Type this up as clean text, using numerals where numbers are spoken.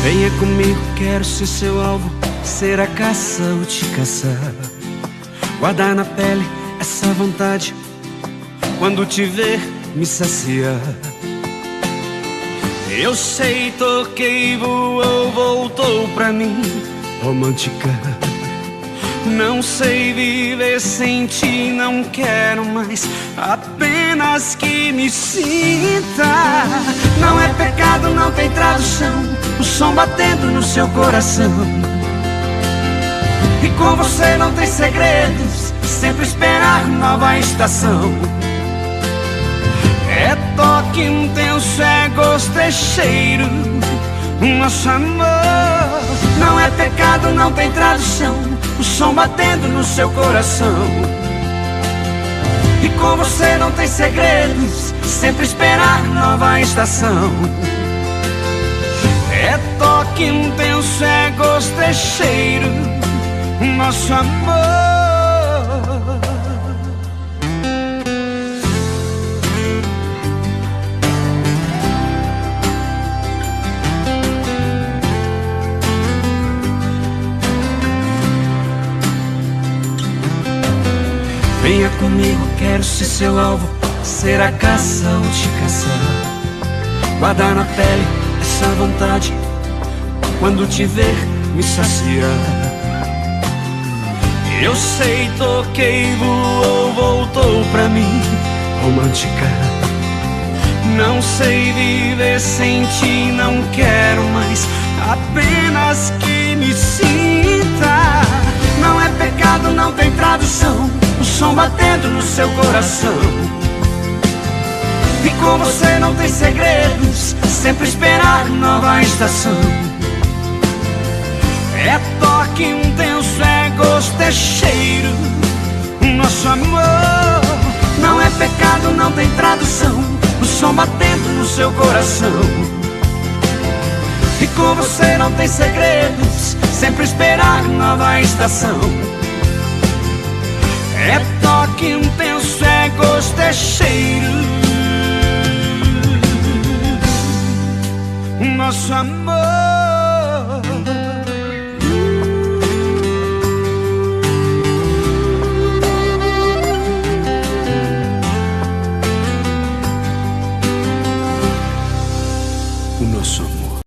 Venha comigo, quero ser seu alvo, ser a caça ou te caçar. Guardar na pele essa vontade, quando te ver me saciar. Eu sei, toquei, voou, voltou pra mim, romântica. Não sei viver sem ti, não quero mais, apenas que me sinta. Não é pecado, não tem tradução, o som batendo no seu coração. E com você não tem segredos, sempre esperar nova estação. É toque intenso, é gosto, é cheiro, nosso amor. Não é pecado, não tem tradução, o som batendo no seu coração. E com você não tem segredos, sempre esperar nova estação. É toque intenso, é gosto, é cheiro, nosso amor. Venha comigo, quero ser seu alvo, ser a caça ou te caçar. Guardar na pele essa vontade, quando te ver me saciar. Eu sei, toquei, voou, voltou pra mim, romântica. Não sei viver sem ti, não quero mais, apenas que me sinta. Não é pecado, não tem tradução, o som batendo no seu coração. E com você não tem segredos, sempre esperar nova estação. É toque intenso, é gosto, é cheiro, nosso amor. Não é pecado, não tem tradução, o som batendo no seu coração. E com você não tem segredos, sempre esperar nova estação. É toque intenso, é gosto, é cheiro, nosso amor. O nosso amor.